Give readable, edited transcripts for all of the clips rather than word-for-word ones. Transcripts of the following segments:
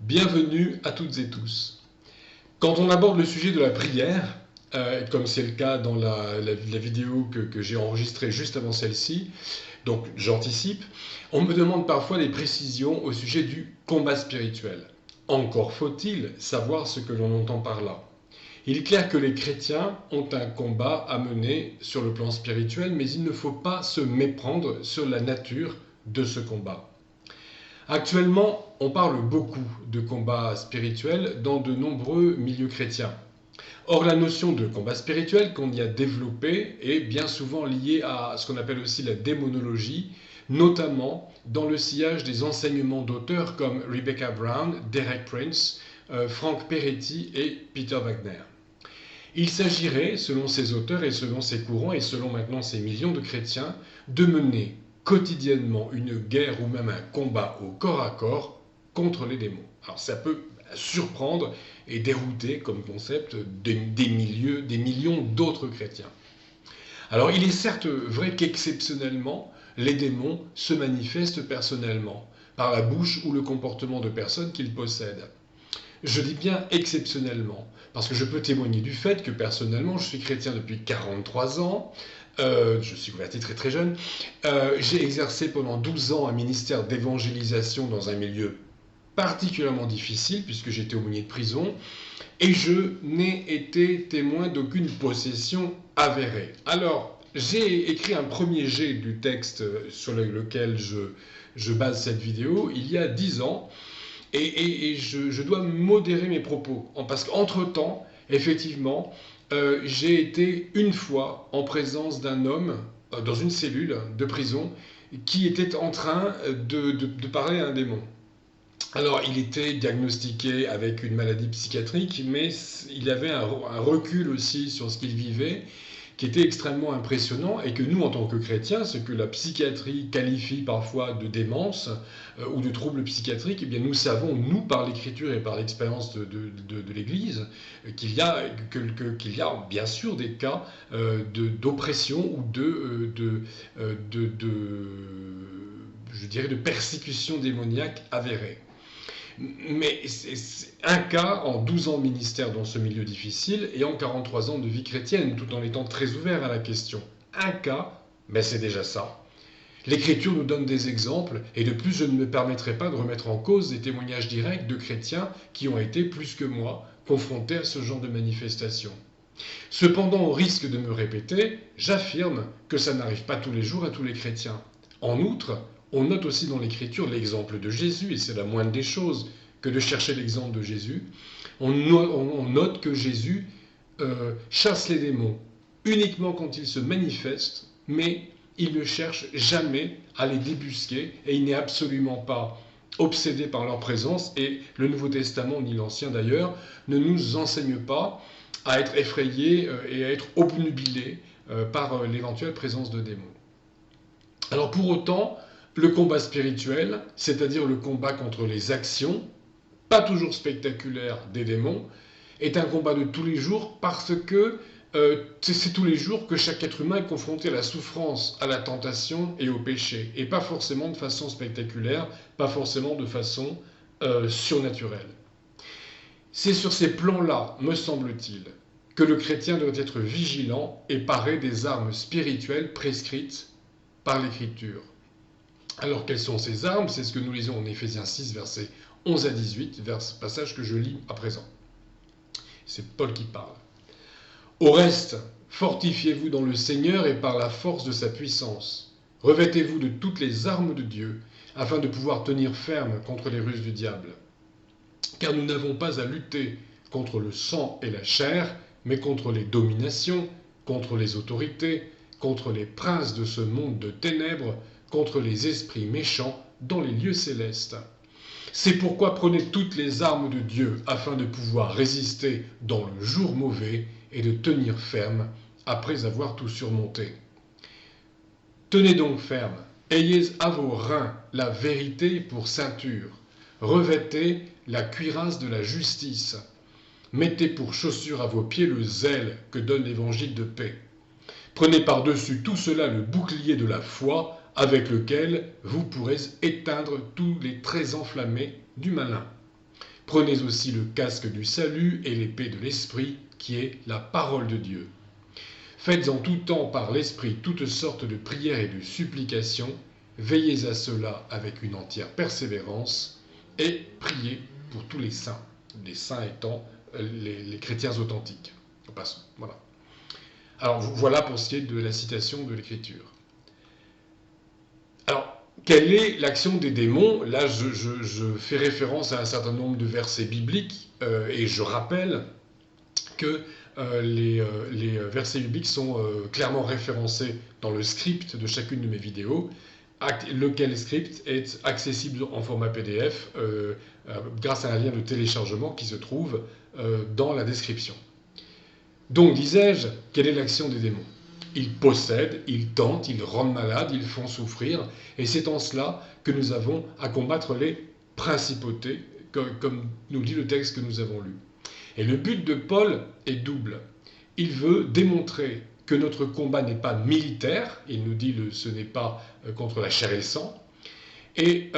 Bienvenue à toutes et tous. Quand on aborde le sujet de la prière, comme c'est le cas dans la vidéo que j'ai enregistrée juste avant celle-ci, donc j'anticipe, on me demande parfois des précisions au sujet du combat spirituel. Encore faut-il savoir ce que l'on entend par là. Il est clair que les chrétiens ont un combat à mener sur le plan spirituel, mais il ne faut pas se méprendre sur la nature de ce combat. Actuellement, on parle beaucoup de combat spirituel dans de nombreux milieux chrétiens. Or, la notion de combat spirituel qu'on y a développée est bien souvent liée à ce qu'on appelle aussi la démonologie, notamment dans le sillage des enseignements d'auteurs comme Rebecca Brown, Derek Prince, Frank Peretti et Peter Wagner. Il s'agirait, selon ces auteurs et selon ces courants et selon maintenant ces millions de chrétiens, de mener quotidiennement une guerre ou même un combat au corps à corps contre les démons. Alors ça peut surprendre et dérouter comme concept des millions d'autres chrétiens. Alors il est certes vrai qu'exceptionnellement, les démons se manifestent personnellement, par la bouche ou le comportement de personnes qu'ils possèdent. Je dis bien exceptionnellement, parce que je peux témoigner du fait que personnellement, je suis chrétien depuis 43 ans, je suis converti très très jeune, j'ai exercé pendant 12 ans un ministère d'évangélisation dans un milieu particulièrement difficile, puisque j'étais aumônier de prison, et je n'ai été témoin d'aucune possession avérée. Alors, j'ai écrit un premier jet du texte sur lequel je base cette vidéo il y a 10 ans, et je dois modérer mes propos. Parce qu'entre-temps, effectivement, j'ai été une fois en présence d'un homme dans une cellule de prison qui était en train de parler à un démon. Alors, il était diagnostiqué avec une maladie psychiatrique, mais il avait un recul aussi sur ce qu'il vivait, qui était extrêmement impressionnant, et que nous, en tant que chrétiens, ce que la psychiatrie qualifie parfois de démence ou de troubles psychiatriques, eh bien nous savons, nous, par l'écriture et par l'expérience de l'Église, qu'il y a bien sûr des cas d'oppression ou je dirais, de persécution démoniaque avérée. Mais c'est un cas en 12 ans de ministère dans ce milieu difficile et en 43 ans de vie chrétienne, tout en étant très ouvert à la question. Un cas, ben c'est déjà ça. L'Écriture nous donne des exemples, et de plus, je ne me permettrai pas de remettre en cause des témoignages directs de chrétiens qui ont été, plus que moi, confrontés à ce genre de manifestation. Cependant, au risque de me répéter, j'affirme que ça n'arrive pas tous les jours à tous les chrétiens. En outre, on note aussi dans l'Écriture l'exemple de Jésus, et c'est la moindre des choses que de chercher l'exemple de Jésus. On note que Jésus chasse les démons uniquement quand ils se manifestent, mais il ne cherche jamais à les débusquer, et il n'est absolument pas obsédé par leur présence, et le Nouveau Testament, ni l'Ancien d'ailleurs, ne nous enseigne pas à être effrayés et à être obnubilés par l'éventuelle présence de démons. Alors pour autant, le combat spirituel, c'est-à-dire le combat contre les actions, pas toujours spectaculaires des démons, est un combat de tous les jours parce que c'est tous les jours que chaque être humain est confronté à la souffrance, à la tentation et au péché, et pas forcément de façon spectaculaire, pas forcément de façon surnaturelle. C'est sur ces plans-là, me semble-t-il, que le chrétien doit être vigilant et paré des armes spirituelles prescrites par l'Écriture. Alors, quelles sont ces armes? C'est ce que nous lisons en Éphésiens 6, versets 11 à 18, passage que je lis à présent. C'est Paul qui parle. Au reste, fortifiez-vous dans le Seigneur et par la force de sa puissance. Revêtez-vous de toutes les armes de Dieu, afin de pouvoir tenir ferme contre les ruses du diable. Car nous n'avons pas à lutter contre le sang et la chair, mais contre les dominations, contre les autorités, contre les princes de ce monde de ténèbres, contre les esprits méchants dans les lieux célestes. C'est pourquoi prenez toutes les armes de Dieu afin de pouvoir résister dans le jour mauvais et de tenir ferme après avoir tout surmonté. Tenez donc ferme, ayez à vos reins la vérité pour ceinture, revêtez la cuirasse de la justice, mettez pour chaussure à vos pieds le zèle que donne l'évangile de paix. Prenez par-dessus tout cela le bouclier de la foi, avec lequel vous pourrez éteindre tous les traits enflammés du malin. Prenez aussi le casque du salut et l'épée de l'Esprit, qui est la parole de Dieu. Faites en tout temps par l'Esprit toutes sortes de prières et de supplications, veillez à cela avec une entière persévérance, et priez pour tous les saints étant les chrétiens authentiques. Voilà. Alors voilà pour ce qui est de la citation de l'Écriture. Alors, quelle est l'action des démons? Là, je fais référence à un certain nombre de versets bibliques et je rappelle que les versets bibliques sont clairement référencés dans le script de chacune de mes vidéos, lequel script est accessible en format PDF grâce à un lien de téléchargement qui se trouve dans la description. Donc, disais-je, quelle est l'action des démons? Ils possèdent, ils tentent, ils rendent malades, ils font souffrir, et c'est en cela que nous avons à combattre les principautés, comme nous dit le texte que nous avons lu. Et le but de Paul est double. Il veut démontrer que notre combat n'est pas militaire, il nous dit ce n'est pas contre la chair et le sang, et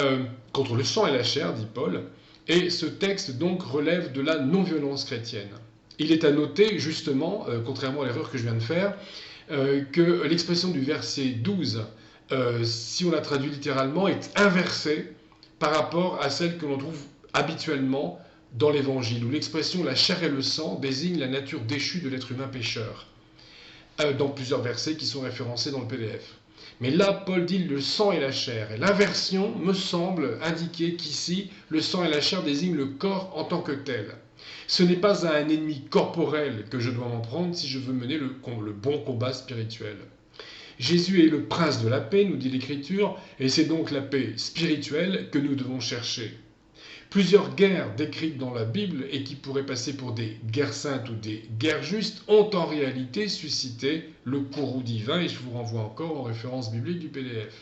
contre le sang et la chair, dit Paul, et ce texte donc relève de la non-violence chrétienne. Il est à noter, justement, contrairement à l'erreur que je viens de faire, que l'expression du verset 12, si on la traduit littéralement, est inversée par rapport à celle que l'on trouve habituellement dans l'Évangile, où l'expression « la chair et le sang » désigne la nature déchue de l'être humain pécheur, dans plusieurs versets qui sont référencés dans le PDF. Mais là, Paul dit le sang et la chair. Et l'inversion me semble indiquer qu'ici, le sang et la chair désignent le corps en tant que tel. Ce n'est pas à un ennemi corporel que je dois m'en prendre si je veux mener le bon combat spirituel. Jésus est le prince de la paix, nous dit l'Écriture, et c'est donc la paix spirituelle que nous devons chercher. Plusieurs guerres décrites dans la Bible et qui pourraient passer pour des guerres saintes ou des guerres justes ont en réalité suscité le courroux divin, et je vous renvoie encore aux références bibliques du PDF.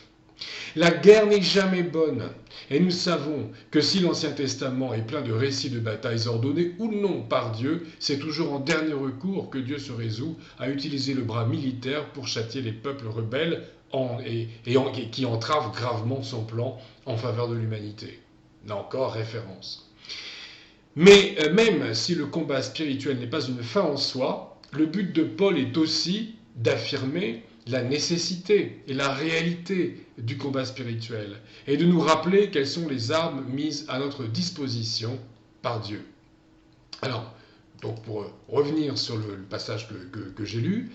La guerre n'est jamais bonne, et nous savons que si l'Ancien Testament est plein de récits de batailles ordonnées ou non par Dieu, c'est toujours en dernier recours que Dieu se résout à utiliser le bras militaire pour châtier les peuples rebelles qui entravent gravement son plan en faveur de l'humanité. Là encore, référence. Mais même si le combat spirituel n'est pas une fin en soi, le but de Paul est aussi d'affirmer la nécessité et la réalité du combat spirituel et de nous rappeler quelles sont les armes mises à notre disposition par Dieu. Alors, donc pour revenir sur le passage que j'ai lu,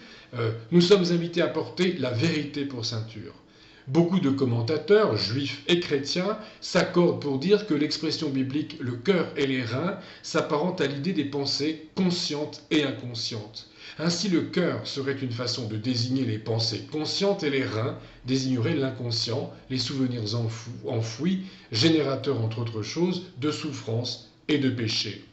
nous sommes invités à porter la vérité pour ceinture. Beaucoup de commentateurs, juifs et chrétiens, s'accordent pour dire que l'expression biblique « le cœur et les reins » s'apparente à l'idée des pensées conscientes et inconscientes. Ainsi, le cœur serait une façon de désigner les pensées conscientes et les reins désigneraient l'inconscient, les souvenirs enfouis, générateurs entre autres choses de souffrance et de péché.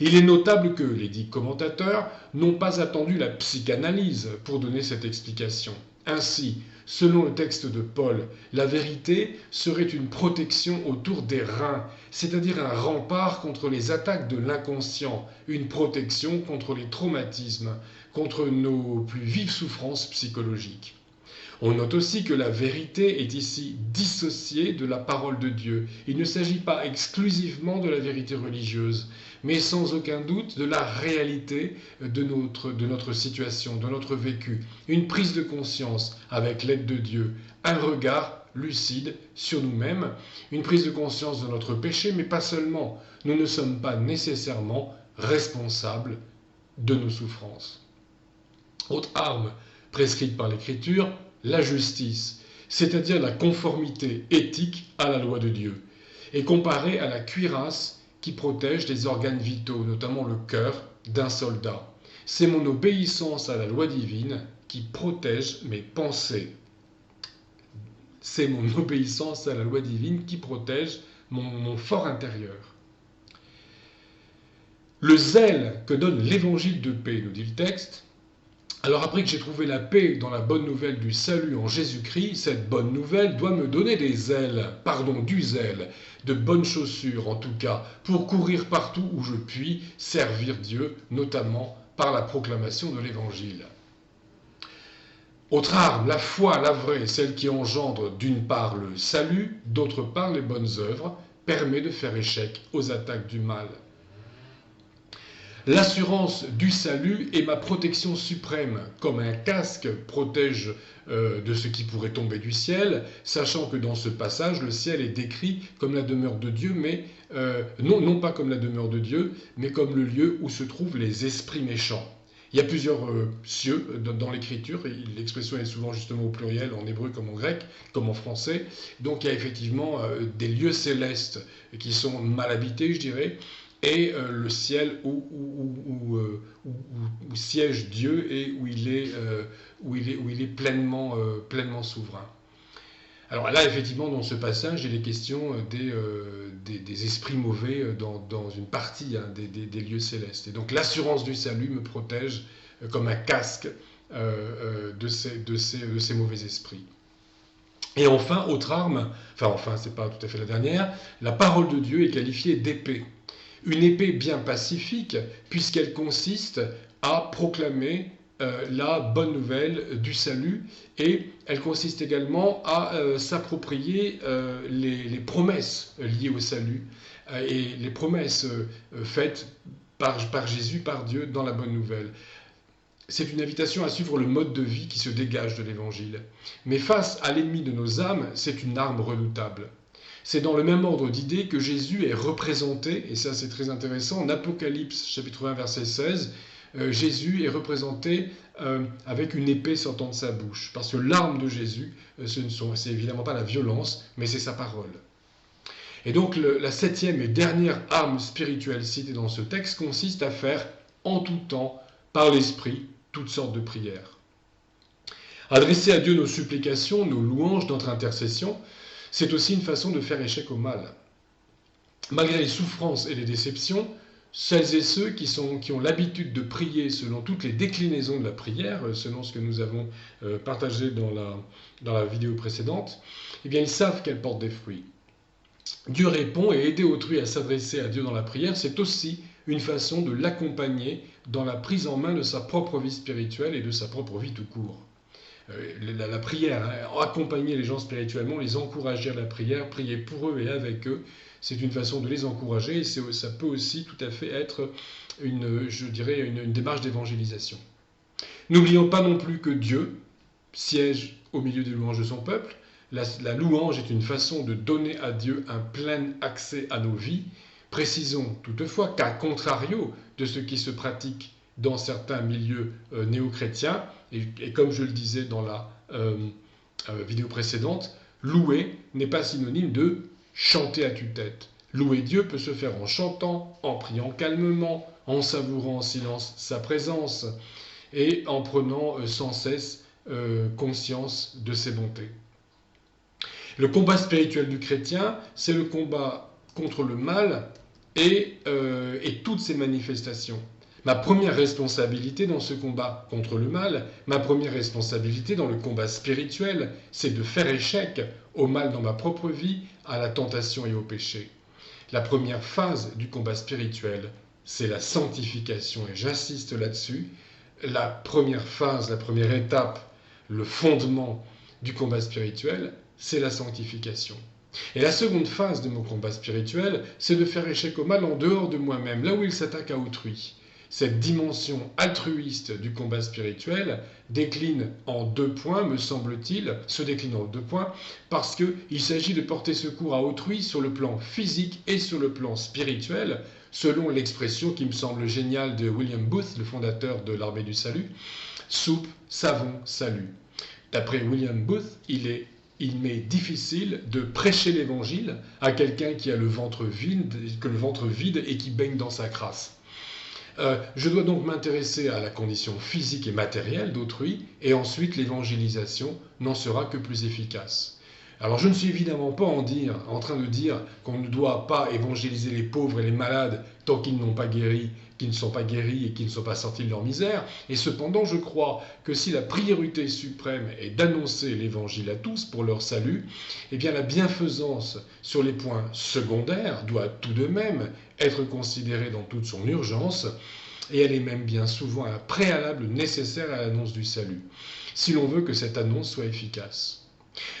Il est notable que les dits commentateurs n'ont pas attendu la psychanalyse pour donner cette explication. Ainsi, selon le texte de Paul, la vérité serait une protection autour des reins, c'est-à-dire un rempart contre les attaques de l'inconscient, une protection contre les traumatismes, contre nos plus vives souffrances psychologiques. On note aussi que la vérité est ici dissociée de la parole de Dieu. Il ne s'agit pas exclusivement de la vérité religieuse, mais sans aucun doute de la réalité de notre situation, de notre vécu. Une prise de conscience avec l'aide de Dieu, un regard lucide sur nous-mêmes, une prise de conscience de notre péché, mais pas seulement. Nous ne sommes pas nécessairement responsables de nos souffrances. Autre arme prescrite par l'Écriture, la justice, c'est-à-dire la conformité éthique à la loi de Dieu, est comparée à la cuirasse qui protège les organes vitaux, notamment le cœur d'un soldat. C'est mon obéissance à la loi divine qui protège mes pensées. C'est mon obéissance à la loi divine qui protège mon fort intérieur. Le zèle que donne l'évangile de paix, nous dit le texte. Alors après que j'ai trouvé la paix dans la bonne nouvelle du salut en Jésus-Christ, cette bonne nouvelle doit me donner du zèle, de bonnes chaussures en tout cas, pour courir partout où je puis servir Dieu, notamment par la proclamation de l'Évangile. Autre arme, la foi, la vraie, celle qui engendre d'une part le salut, d'autre part les bonnes œuvres, permet de faire échec aux attaques du mal. L'assurance du salut est ma protection suprême, comme un casque protège de ce qui pourrait tomber du ciel, sachant que dans ce passage, le ciel est décrit comme la demeure de Dieu, mais non pas comme la demeure de Dieu, mais comme le lieu où se trouvent les esprits méchants. Il y a plusieurs cieux dans l'écriture, et l'expression est souvent justement au pluriel en hébreu comme en grec, comme en français. Donc il y a effectivement des lieux célestes qui sont mal habités, je dirais, et le ciel où siège Dieu et où il est pleinement souverain. Alors là, effectivement, dans ce passage, il est question des esprits mauvais dans une partie des lieux célestes. Et donc l'assurance du salut me protège comme un casque de ces mauvais esprits. Et enfin, autre arme, enfin, c'est pas tout à fait la dernière, la parole de Dieu est qualifiée d'épée. Une épée bien pacifique, puisqu'elle consiste à proclamer la bonne nouvelle du salut, et elle consiste également à s'approprier les promesses liées au salut, et les promesses faites par Jésus, par Dieu, dans la bonne nouvelle. C'est une invitation à suivre le mode de vie qui se dégage de l'Évangile. Mais face à l'ennemi de nos âmes, c'est une arme redoutable. C'est dans le même ordre d'idées que Jésus est représenté, et ça c'est très intéressant, en Apocalypse chapitre 1 verset 16, Jésus est représenté avec une épée sortant de sa bouche. Parce que l'arme de Jésus, c'est évidemment pas la violence, mais c'est sa parole. Et donc la septième et dernière arme spirituelle citée dans ce texte consiste à faire en tout temps, par l'Esprit, toutes sortes de prières. Adresser à Dieu nos supplications, nos louanges, notre intercession, c'est aussi une façon de faire échec au mal. Malgré les souffrances et les déceptions, celles et ceux qui ont l'habitude de prier selon toutes les déclinaisons de la prière, selon ce que nous avons partagé dans la vidéo précédente, eh bien ils savent qu'elle porte des fruits. Dieu répond, et aider autrui à s'adresser à Dieu dans la prière, c'est aussi une façon de l'accompagner dans la prise en main de sa propre vie spirituelle et de sa propre vie tout court. La prière, accompagner les gens spirituellement, les encourager à la prière, prier pour eux et avec eux, c'est une façon de les encourager, et ça peut aussi tout à fait être une démarche d'évangélisation. N'oublions pas non plus que Dieu siège au milieu des louanges de son peuple. La louange est une façon de donner à Dieu un plein accès à nos vies. Précisons toutefois qu'à contrario de ce qui se pratique dans certains milieux néo-chrétiens, et comme je le disais dans la vidéo précédente, louer n'est pas synonyme de chanter à tue-tête. Louer Dieu peut se faire en chantant, en priant calmement, en savourant en silence sa présence et en prenant sans cesse conscience de ses bontés. Le combat spirituel du chrétien, c'est le combat contre le mal et toutes ses manifestations. Ma première responsabilité dans ce combat contre le mal, ma première responsabilité dans le combat spirituel, c'est de faire échec au mal dans ma propre vie, à la tentation et au péché. La première phase du combat spirituel, c'est la sanctification, et j'insiste là-dessus. La première phase, la première étape, le fondement du combat spirituel, c'est la sanctification. Et la seconde phase de mon combat spirituel, c'est de faire échec au mal en dehors de moi-même, là où il s'attaque à autrui. Cette dimension altruiste du combat spirituel décline en 2 points, me semble-t-il, se décline en 2 points, parce qu'il s'agit de porter secours à autrui sur le plan physique et sur le plan spirituel, selon l'expression qui me semble géniale de William Booth, le fondateur de l'Armée du Salut, soupe, savon, salut. D'après William Booth, il m'est difficile de prêcher l'évangile à quelqu'un qui a le ventre vide et qui baigne dans sa crasse. Je dois donc m'intéresser à la condition physique et matérielle d'autrui, et ensuite l'évangélisation n'en sera que plus efficace. Alors je ne suis évidemment pas en train de dire qu'on ne doit pas évangéliser les pauvres et les malades tant qu'ils n'ont pas guéri, qui ne sont pas guéris et qui ne sont pas sortis de leur misère, et cependant je crois que si la priorité suprême est d'annoncer l'évangile à tous pour leur salut, eh bien la bienfaisance sur les points secondaires doit tout de même être considérée dans toute son urgence, et elle est même bien souvent un préalable nécessaire à l'annonce du salut, si l'on veut que cette annonce soit efficace.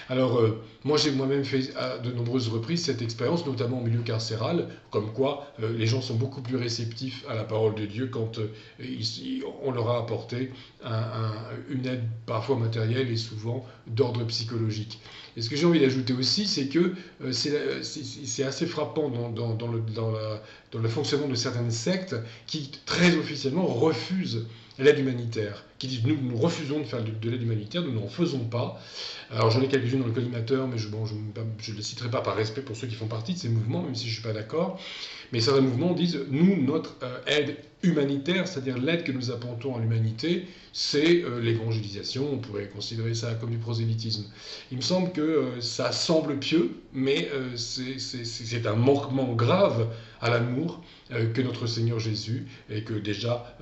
Alors, moi j'ai moi-même fait à de nombreuses reprises cette expérience, notamment au milieu carcéral, comme quoi les gens sont beaucoup plus réceptifs à la parole de Dieu quand on leur a apporté une aide parfois matérielle et souvent d'ordre psychologique. Et ce que j'ai envie d'ajouter aussi, c'est que c'est assez frappant dans le fonctionnement de certaines sectes qui très officiellement refusent l'aide humanitaire, qui disent nous refusons de faire de l'aide humanitaire, nous n'en faisons pas. Alors j'en ai quelques-unes dans le collimateur, mais je ne les citerai pas par respect pour ceux qui font partie de ces mouvements, même si je ne suis pas d'accord. Mais certains mouvements disent, nous, notre aide humanitaire, c'est-à-dire l'aide que nous apportons à l'humanité, c'est l'évangélisation, on pourrait considérer ça comme du prosélytisme. Il me semble que ça semble pieux, mais c'est un manquement grave à l'amour que notre Seigneur Jésus et que déjà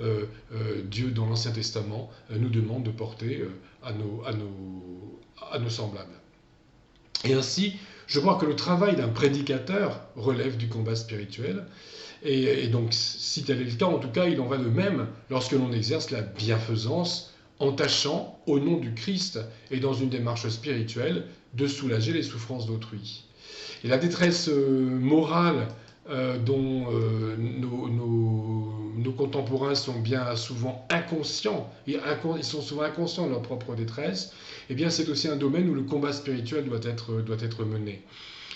Dieu dans l'Ancien Testament nous demande de porter à nos semblables. Et ainsi, je crois que le travail d'un prédicateur relève du combat spirituel. Et donc, si tel est le cas, en tout cas, il en va de même lorsque l'on exerce la bienfaisance en tâchant, au nom du Christ et dans une démarche spirituelle, de soulager les souffrances d'autrui. Et la détresse morale dont nos contemporains sont bien souvent inconscients, ils sont souvent inconscients de leur propre détresse, eh bien c'est aussi un domaine où le combat spirituel doit être mené.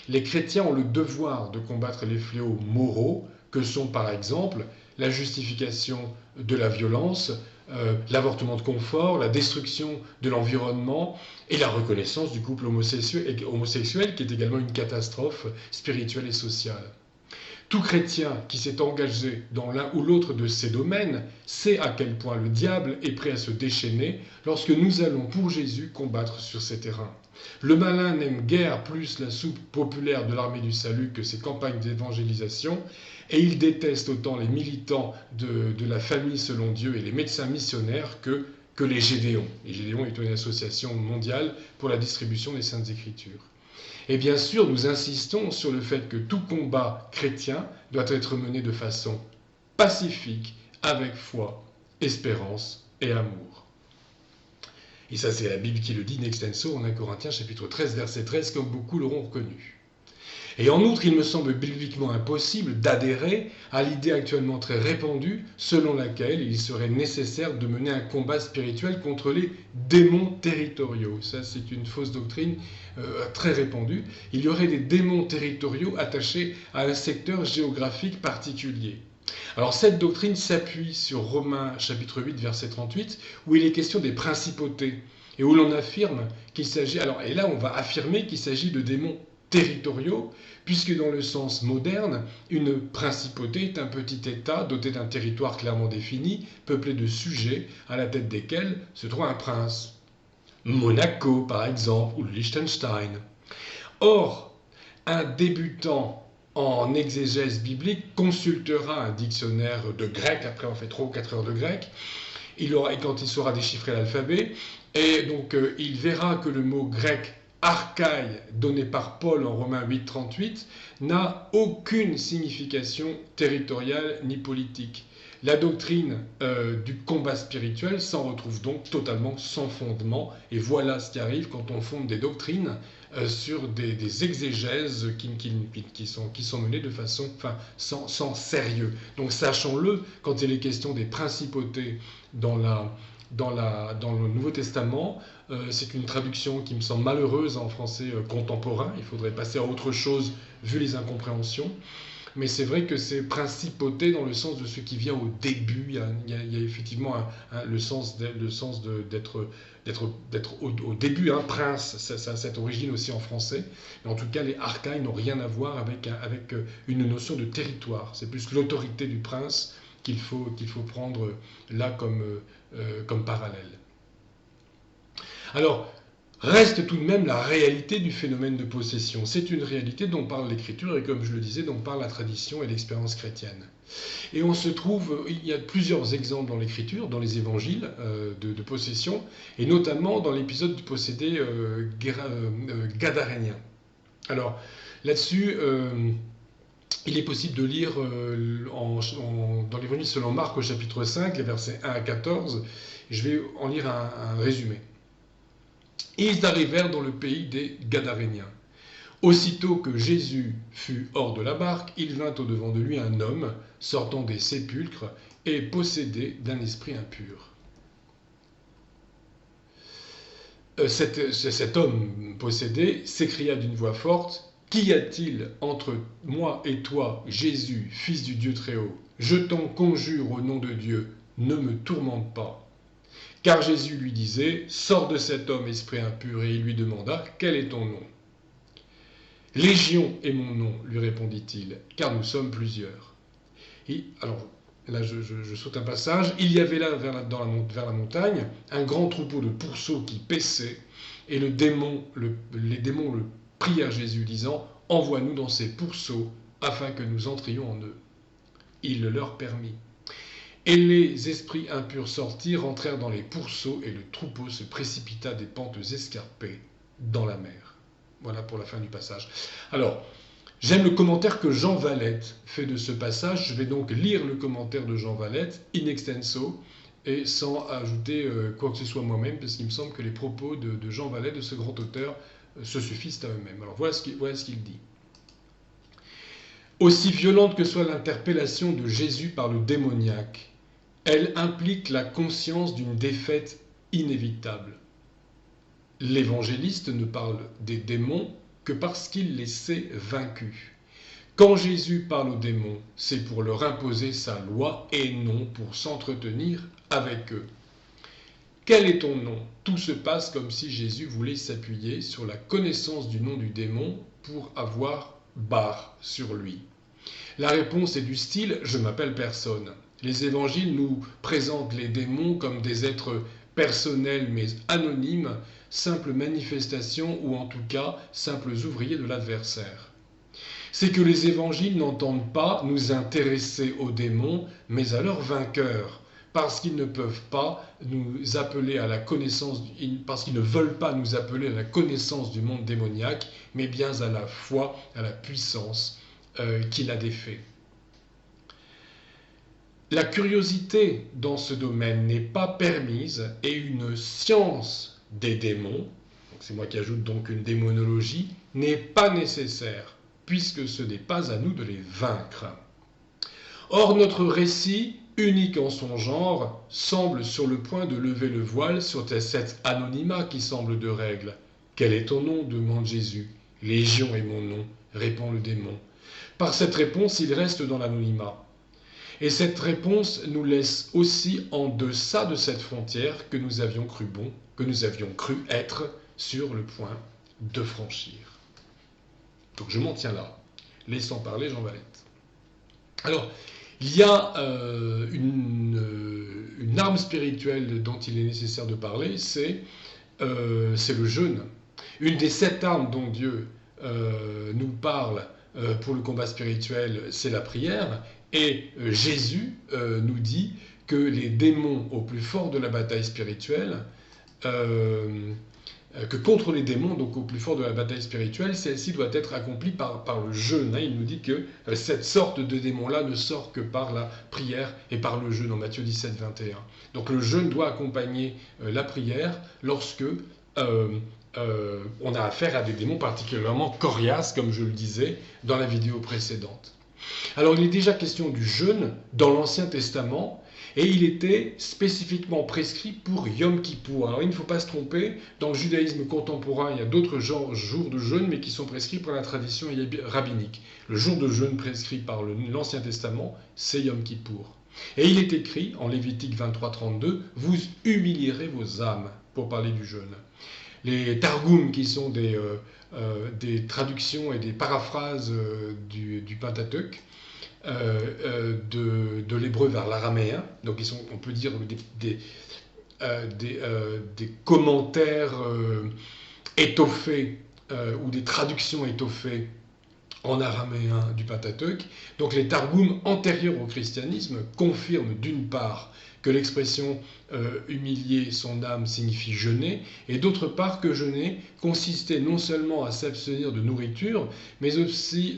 Les chrétiens ont le devoir de combattre les fléaux moraux que sont par exemple la justification de la violence, l'avortement de confort, la destruction de l'environnement et la reconnaissance du couple homosexuel qui est également une catastrophe spirituelle et sociale. Tout chrétien qui s'est engagé dans l'un ou l'autre de ces domaines sait à quel point le diable est prêt à se déchaîner lorsque nous allons pour Jésus combattre sur ces terrains. Le malin n'aime guère plus la soupe populaire de l'armée du salut que ses campagnes d'évangélisation, et il déteste autant les militants de la famille selon Dieu et les médecins missionnaires que les Gédéons. Les Gédéons est une association mondiale pour la distribution des Saintes Écritures. Et bien sûr, nous insistons sur le fait que tout combat chrétien doit être mené de façon pacifique, avec foi, espérance et amour. Et ça, c'est la Bible qui le dit, in extenso, en 1 Corinthiens chapitre 13, verset 13, comme beaucoup l'auront reconnu. Et en outre, il me semble bibliquement impossible d'adhérer à l'idée actuellement très répandue selon laquelle il serait nécessaire de mener un combat spirituel contre les démons territoriaux. Ça, c'est une fausse doctrine très répandue. Il y aurait des démons territoriaux attachés à un secteur géographique particulier. Alors cette doctrine s'appuie sur Romains chapitre 8, verset 38, où il est question des principautés, et où l'on affirme qu'il s'agit... Alors, et là, on va affirmer qu'il s'agit de démons territoriaux, puisque dans le sens moderne, une principauté est un petit État doté d'un territoire clairement défini, peuplé de sujets, à la tête desquels se trouve un prince. Monaco, par exemple, ou Liechtenstein. Or, un débutant en exégèse biblique consultera un dictionnaire de grec, après on fait 3 ou 4 heures de grec, et quand il saura déchiffrer l'alphabet, et donc il verra que le mot grec archaï, donné par Paul en Romains 8, 38, n'a aucune signification territoriale ni politique. La doctrine du combat spirituel s'en retrouve donc totalement sans fondement, et voilà ce qui arrive quand on fonde des doctrines sur des exégèses qui sont menées de façon, sans sérieux. Donc sachons-le, quand il est question des principautés dans le Nouveau Testament, c'est une traduction qui me semble malheureuse en français contemporain. Il faudrait passer à autre chose vu les incompréhensions. Mais c'est vrai que c'est principauté dans le sens de ce qui vient au début. Il y a effectivement le sens d'être au début, un prince. Ça a cette origine aussi en français. Mais en tout cas, les archaïs n'ont rien à voir avec une notion de territoire. C'est plus l'autorité du prince qu'il faut prendre là comme parallèle. Alors, reste tout de même la réalité du phénomène de possession. C'est une réalité dont parle l'Écriture et, comme je le disais, dont parle la tradition et l'expérience chrétienne. Et on se trouve, il y a plusieurs exemples dans l'Écriture, dans les évangiles de possession, et notamment dans l'épisode du possédé gadarénien. Alors, là-dessus, il est possible de lire dans l'Évangile selon Marc au chapitre 5, les versets 1 à 14. Je vais en lire un résumé. Et ils arrivèrent dans le pays des Gadaréniens. Aussitôt que Jésus fut hors de la barque, il vint au-devant de lui un homme sortant des sépulcres et possédé d'un esprit impur. Cet homme possédé s'écria d'une voix forte, « Qu'y a-t-il entre moi et toi, Jésus, fils du Dieu Très-Haut? Je t'en conjure au nom de Dieu, ne me tourmente pas. » Car Jésus lui disait, « Sors de cet homme, esprit impur. » Et il lui demanda, « Quel est ton nom ?» « Légion est mon nom, lui répondit-il, car nous sommes plusieurs. » Et alors, là je saute un passage. Il y avait là, vers la montagne, un grand troupeau de pourceaux qui paissaient, et les démons le prièrent Jésus, disant, « Envoie-nous dans ces pourceaux, afin que nous entrions en eux. » Il le leur permit. Et les esprits impurs sortirent, entrèrent dans les pourceaux, et le troupeau se précipita des pentes escarpées dans la mer. Voilà pour la fin du passage. Alors, j'aime le commentaire que Jean Valette fait de ce passage. Je vais donc lire le commentaire de Jean Valette, in extenso, et sans ajouter quoi que ce soit moi-même, parce qu'il me semble que les propos de Jean Valette, de ce grand auteur, se suffisent à eux-mêmes. Alors voilà ce qu'il dit. Aussi violente que soit l'interpellation de Jésus par le démoniaque, elle implique la conscience d'une défaite inévitable. L'évangéliste ne parle des démons que parce qu'il les sait vaincus. Quand Jésus parle aux démons, c'est pour leur imposer sa loi et non pour s'entretenir avec eux. Quel est ton nom? Tout se passe comme si Jésus voulait s'appuyer sur la connaissance du nom du démon pour avoir barre sur lui. La réponse est du style « je m'appelle personne ». Les évangiles nous présentent les démons comme des êtres personnels mais anonymes, simples manifestations ou en tout cas simples ouvriers de l'adversaire. C'est que les évangiles n'entendent pas nous intéresser aux démons, mais à leurs vainqueurs, parce qu'ils ne peuvent pas nous appeler à la connaissance, parce qu'ils ne veulent pas nous appeler à la connaissance du monde démoniaque, mais bien à la foi, à la puissance qui l'a défait. La curiosité dans ce domaine n'est pas permise et une science des démons, c'est moi qui ajoute donc une démonologie, n'est pas nécessaire, puisque ce n'est pas à nous de les vaincre. Or, notre récit, unique en son genre, semble sur le point de lever le voile sur cet anonymat qui semble de règle. « Quel est ton nom » demande Jésus. « Légion est mon nom » répond le démon. Par cette réponse, il reste dans l'anonymat. Et cette réponse nous laisse aussi en deçà de cette frontière que nous avions cru bon, que nous avions cru être sur le point de franchir. Donc je m'en tiens là, laissant parler Jean Valette. Alors, il y a une arme spirituelle dont il est nécessaire de parler, c'est le jeûne. Une des 7 armes dont Dieu nous parle pour le combat spirituel, c'est la prière. Et Jésus nous dit que les démons au plus fort de la bataille spirituelle, que contre les démons, donc au plus fort de la bataille spirituelle, celle-ci doit être accomplie par le jeûne. Il nous dit que cette sorte de démon-là ne sort que par la prière et par le jeûne, en Matthieu 17, 21. Donc le jeûne doit accompagner la prière lorsque on a affaire à des démons particulièrement coriaces, comme je le disais dans la vidéo précédente. Alors il est déjà question du jeûne dans l'Ancien Testament et il était spécifiquement prescrit pour Yom Kippour. Alors il ne faut pas se tromper, dans le judaïsme contemporain il y a d'autres jours de jeûne mais qui sont prescrits par la tradition rabbinique. Le jour de jeûne prescrit par l'Ancien Testament, c'est Yom Kippour. Et il est écrit en Lévitique 23, 32, « Vous humilierez vos âmes » pour parler du jeûne. Les Targums, qui sont des traductions et des paraphrases du Pentateuque, de l'hébreu vers l'araméen, donc ils sont, on peut dire, des commentaires étoffés ou des traductions étoffées en araméen du Pentateuque. Donc les Targums antérieurs au christianisme confirment d'une part que l'expression humilier son âme signifie jeûner, et d'autre part que jeûner consistait non seulement à s'abstenir de nourriture, mais aussi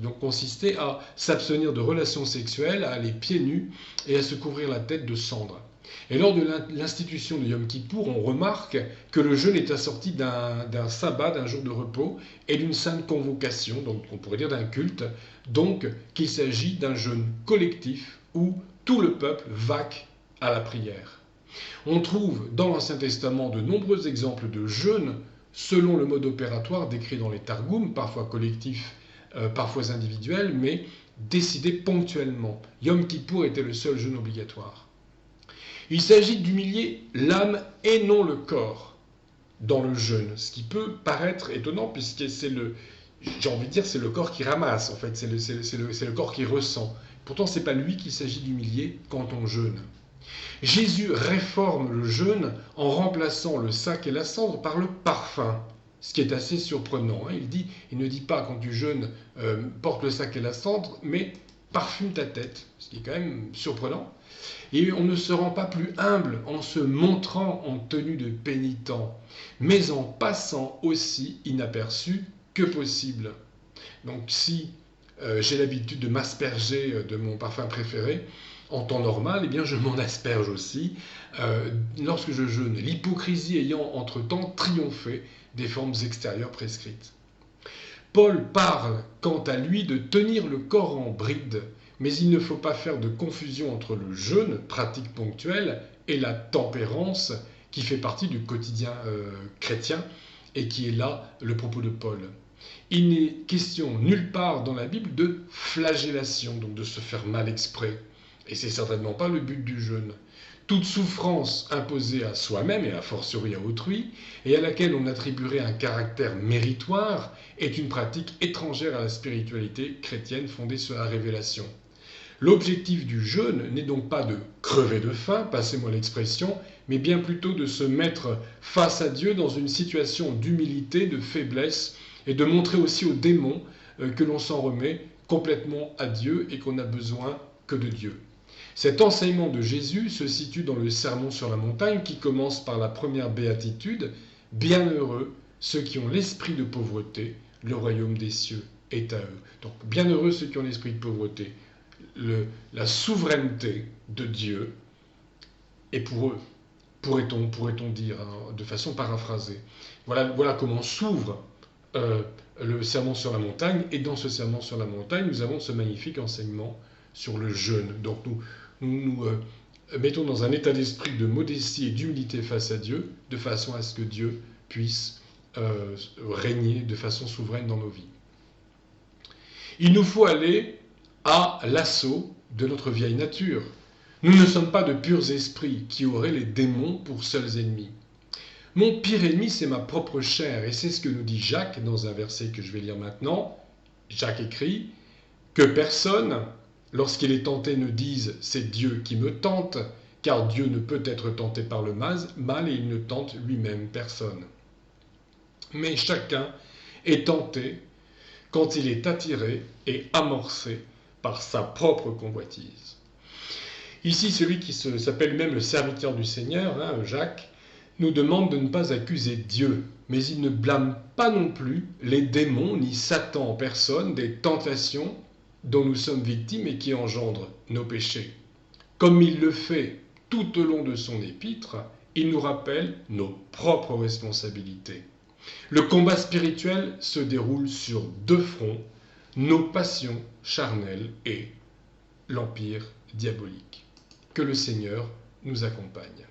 donc consistait à s'abstenir de relations sexuelles, à aller pieds nus et à se couvrir la tête de cendres. Et lors de l'institution de Yom Kippour, on remarque que le jeûne est assorti d'un sabbat, d'un jour de repos, et d'une sainte convocation, donc on pourrait dire d'un culte, donc qu'il s'agit d'un jeûne collectif où tout le peuple vaque à la prière. On trouve dans l'Ancien Testament de nombreux exemples de jeûnes selon le mode opératoire décrit dans les Targums, parfois collectifs, parfois individuels, mais décidés ponctuellement. Yom Kippour était le seul jeûne obligatoire. Il s'agit d'humilier l'âme et non le corps dans le jeûne, ce qui peut paraître étonnant puisque c'est c'est le corps qui ramasse en fait, c'est le corps qui ressent. Pourtant, ce n'est pas lui qu'il s'agit d'humilier quand on jeûne. Jésus réforme le jeûne en remplaçant le sac et la cendre par le parfum, ce qui est assez surprenant. Il ne dit pas quand tu jeûnes, porte le sac et la cendre, mais parfume ta tête, ce qui est quand même surprenant. Et on ne se rend pas plus humble en se montrant en tenue de pénitent, mais en passant aussi inaperçu que possible. Donc si j'ai l'habitude de m'asperger de mon parfum préféré, en temps normal, eh bien je m'en asperge aussi lorsque je jeûne, l'hypocrisie ayant entre-temps triomphé des formes extérieures prescrites. Paul parle, quant à lui, de tenir le corps en bride, mais il ne faut pas faire de confusion entre le jeûne, pratique ponctuelle, et la tempérance, qui fait partie du quotidien chrétien, et qui est là le propos de Paul. Il n'est question nulle part dans la Bible de flagellation, donc de se faire mal exprès. Et c'est certainement pas le but du jeûne. Toute souffrance imposée à soi-même et a fortiori à autrui, et à laquelle on attribuerait un caractère méritoire, est une pratique étrangère à la spiritualité chrétienne fondée sur la révélation. L'objectif du jeûne n'est donc pas de crever de faim, passez-moi l'expression, mais bien plutôt de se mettre face à Dieu dans une situation d'humilité, de faiblesse, et de montrer aussi aux démons que l'on s'en remet complètement à Dieu et qu'on n'a besoin que de Dieu. Cet enseignement de Jésus se situe dans le Sermon sur la montagne qui commence par la première béatitude « Bienheureux ceux qui ont l'esprit de pauvreté, le royaume des cieux est à eux ». Donc bienheureux ceux qui ont l'esprit de pauvreté, la souveraineté de Dieu est pour eux, pourrait-on dire, hein, de façon paraphrasée. Voilà comment s'ouvre le Sermon sur la montagne, et dans ce Sermon sur la montagne, nous avons ce magnifique enseignement sur le jeûne. Donc nous mettons dans un état d'esprit de modestie et d'humilité face à Dieu, de façon à ce que Dieu puisse régner de façon souveraine dans nos vies. Il nous faut aller à l'assaut de notre vieille nature. Nous ne sommes pas de purs esprits qui auraient les démons pour seuls ennemis. Mon pire ennemi, c'est ma propre chair, et c'est ce que nous dit Jacques dans un verset que je vais lire maintenant. Jacques écrit « Que personne, lorsqu'il est tenté, ne dise « c'est Dieu qui me tente », car Dieu ne peut être tenté par le mal et il ne tente lui-même personne. Mais chacun est tenté quand il est attiré et amorcé par sa propre convoitise. » Ici, celui qui s'appelle même le serviteur du Seigneur, hein, Jacques, nous demande de ne pas accuser Dieu, mais il ne blâme pas non plus les démons ni Satan en personne des tentations dont nous sommes victimes et qui engendrent nos péchés. Comme il le fait tout au long de son épître, il nous rappelle nos propres responsabilités. Le combat spirituel se déroule sur deux fronts, nos passions charnelles et l'empire diabolique. Que le Seigneur nous accompagne.